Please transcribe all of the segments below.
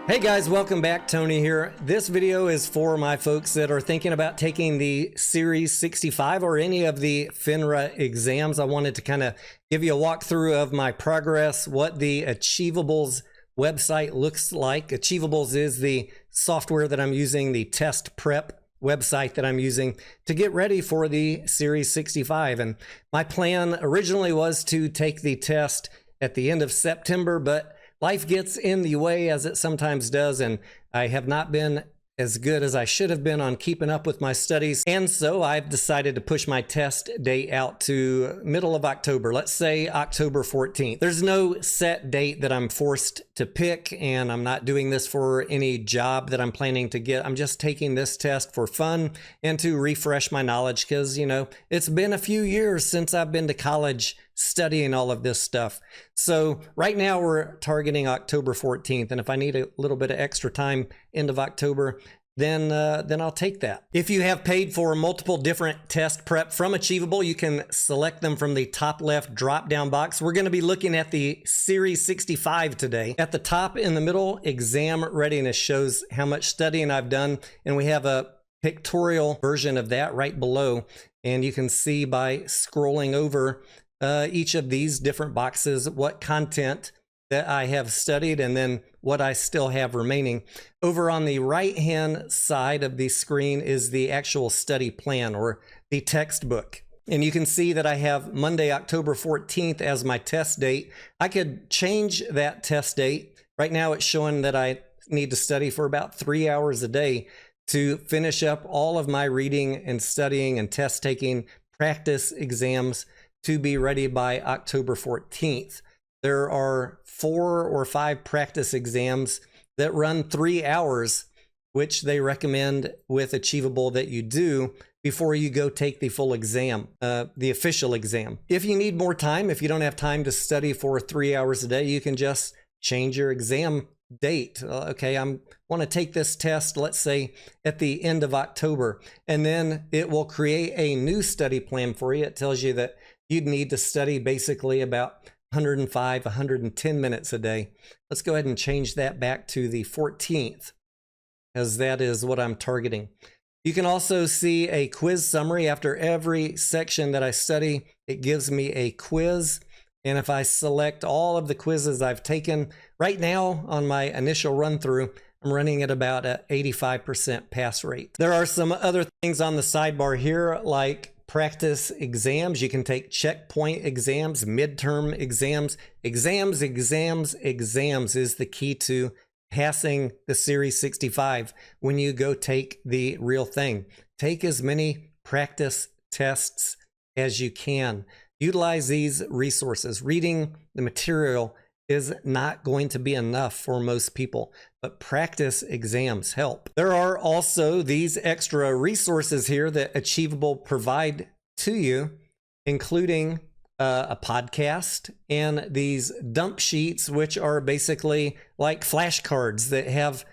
Hey guys, welcome back. Tony here. This video is for my folks that are thinking about taking the Series 65 or any of the FINRA exams. I wanted to kind of give you a walkthrough of my progress, what the Achievables website looks like. Achievables is the software that I'm using, the test prep website that I'm using to get ready for the Series 65. And my plan originally was to take the test at the end of September, but life gets in the way, as it sometimes does, and I have not been as good as I should have been on keeping up with my studies. And so I've decided to push my test date out to middle of October. Let's say October 14th. There's no set date that I'm forced to pick, and I'm not doing this for any job that I'm planning to get. I'm just taking this test for fun and to refresh my knowledge because, you know, it's been a few years since I've been to college studying all of this stuff. So right now we're targeting October 14th. And if I need a little bit of extra time, end of October, then I'll take that. If you have paid for multiple different test prep from Achievable, you can select them from the top left drop-down box. We're going to be looking at the Series 65 today. At the top in the middle, exam readiness shows how much studying I've done. And we have a pictorial version of that right below. And you can see by scrolling over each of these different boxes what content that I have studied and then what I still have remaining. Over on the right hand side of the screen is the actual study plan or the textbook. And you can see that I have Monday, October 14th as my test date. I could change that test date. Right now it's showing that I need to study for about 3 hours a day to finish up all of my reading and studying and test taking practice exams to be ready by October 14th. There are 4 or 5 practice exams that run 3 hours, which they recommend with Achievable that you do before you go take the full exam, the official exam. If you need more time, if you don't have time to study for 3 hours a day, you can just change your exam date. Okay, I want to take this test, let's say at the end of October, and then it will create a new study plan for you. It tells you that you'd need to study basically about 105, 110 minutes a day. Let's go ahead and change that back to the 14th, as that is what I'm targeting. You can also see a quiz summary. After every section that I study, it gives me a quiz. And if I select all of the quizzes I've taken, right now on my initial run through, I'm running at about an 85% pass rate. There are some other things on the sidebar here, like practice exams. You can take checkpoint exams, midterm exams. Exams is the key to passing the Series 65 when you go take the real thing. Take as many practice tests as you can. Utilize these resources. Reading the material is not going to be enough for most people, but practice exams help. There are also these extra resources here that Achievable provide to you, including a podcast and these dump sheets, which are basically like flashcards that have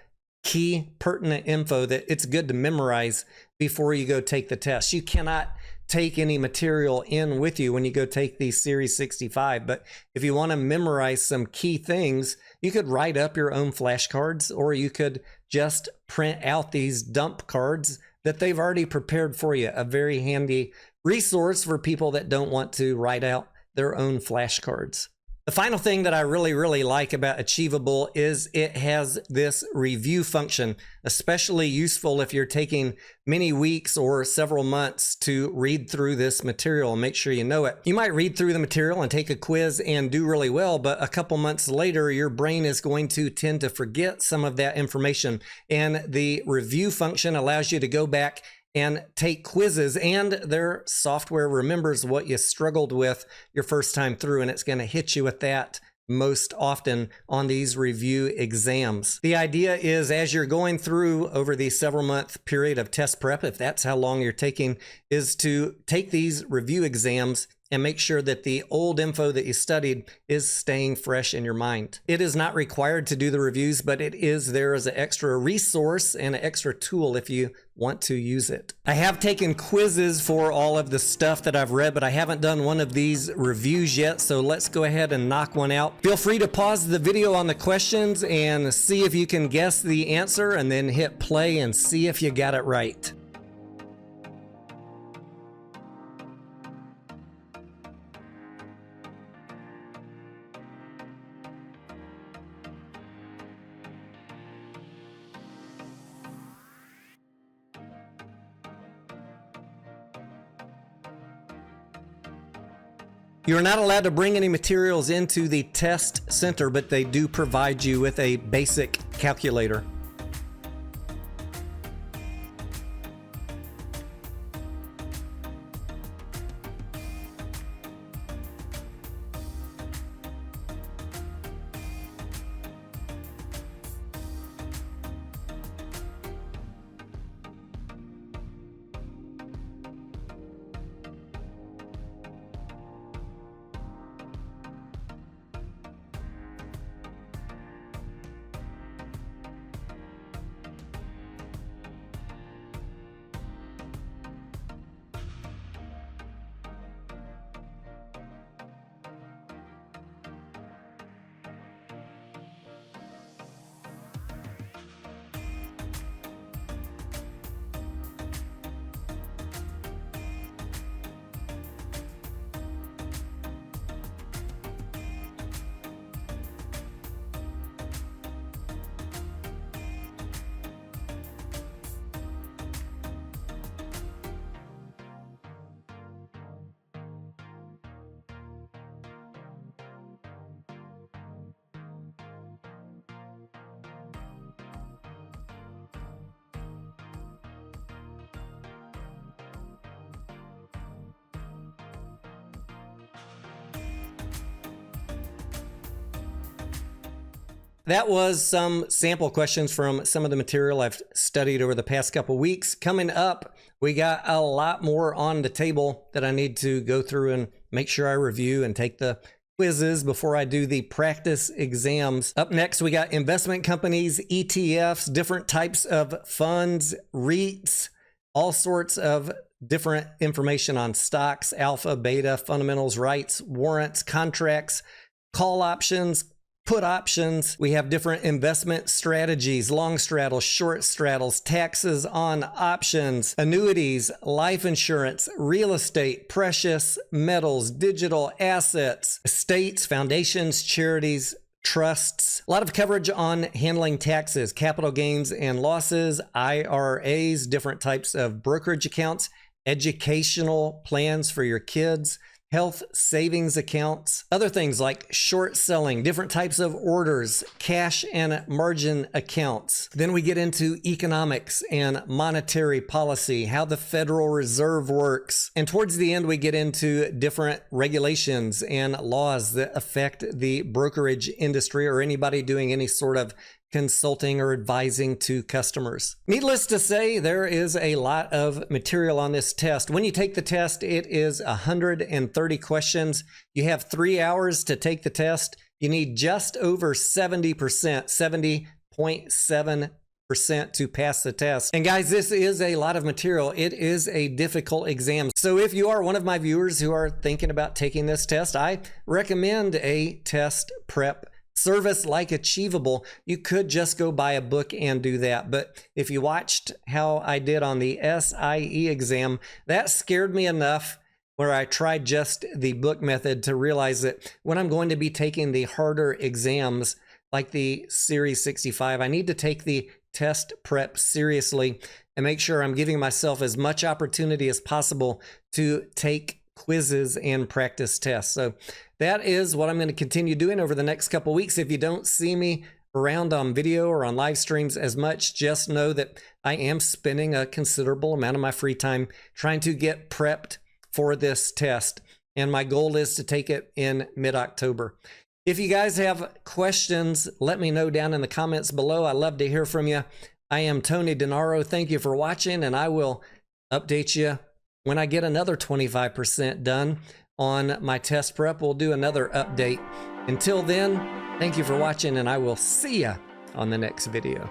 key pertinent info that it's good to memorize before you go take the test. You cannot take any material in with you when you go take the Series 65. But if you want to memorize some key things, you could write up your own flashcards, or you could just print out these dump cards that they've already prepared for you. A very handy resource for people that don't want to write out their own flashcards. The final thing that I really like about Achievable is it has this review function, especially useful if you're taking many weeks or several months to read through this material and make sure you know it. You might read through the material and take a quiz and do really well, but a couple months later, your brain is going to tend to forget some of that information. And the review function allows you to go back and take quizzes, and their software remembers what you struggled with your first time through, and it's going to hit you with that most often on these review exams. The idea is, as you're going through over the several month period of test prep, if that's how long you're taking, is to take these review exams and make sure that the old info that you studied is staying fresh in your mind. It is not required to do the reviews, but it is there as an extra resource and an extra tool if you want to use it. I have taken quizzes for all of the stuff that I've read, but I haven't done one of these reviews yet, so let's go ahead and knock one out. Feel free to pause the video on the questions and see if you can guess the answer, and then hit play and see if you got it right. You're not allowed to bring any materials into the test center, but they do provide you with a basic calculator. That was some sample questions from some of the material I've studied over the past couple weeks. Coming up, we got a lot more on the table that I need to go through and make sure I review and take the quizzes before I do the practice exams. Up next, we got investment companies, ETFs, different types of funds, REITs, all sorts of different information on stocks, alpha, beta, fundamentals, rights, warrants, contracts, call options, put options. We have different investment strategies, long straddles, short straddles, taxes on options, annuities, life insurance, real estate, precious metals, digital assets, estates, foundations, charities, trusts. A lot of coverage on handling taxes, capital gains and losses, IRAs, different types of brokerage accounts, educational plans for your kids, health savings accounts, other things like short selling, different types of orders, cash and margin accounts. Then we get into economics and monetary policy, how the Federal Reserve works. And towards the end, we get into different regulations and laws that affect the brokerage industry or anybody doing any sort of consulting or advising to customers. Needless to say, there is a lot of material on this test. When you take the test, it is 130 questions. You have 3 hours to take the test. You need just over 70%, 70.7% to pass the test. And guys, this is a lot of material. It is a difficult exam. So if you are one of my viewers who are thinking about taking this test, I recommend a test prep service like Achievable. You could just go buy a book and do that. But if you watched how I did on the SIE exam, that scared me enough where I tried just the book method to realize that when I'm going to be taking the harder exams like the Series 65, I need to take the test prep seriously and make sure I'm giving myself as much opportunity as possible to take quizzes and practice tests. So that is what I'm going to continue doing over the next couple weeks. If you don't see me around on video or on live streams as much, just know that I am spending a considerable amount of my free time trying to get prepped for this test. And my goal is to take it in mid-October. If you guys have questions, let me know down in the comments below. I love to hear from you. I am Tony Denaro. Thank you for watching, and I will update you when I get another 25% done on my test prep. We'll do another update. Until then, thank you for watching, and I will see ya on the next video.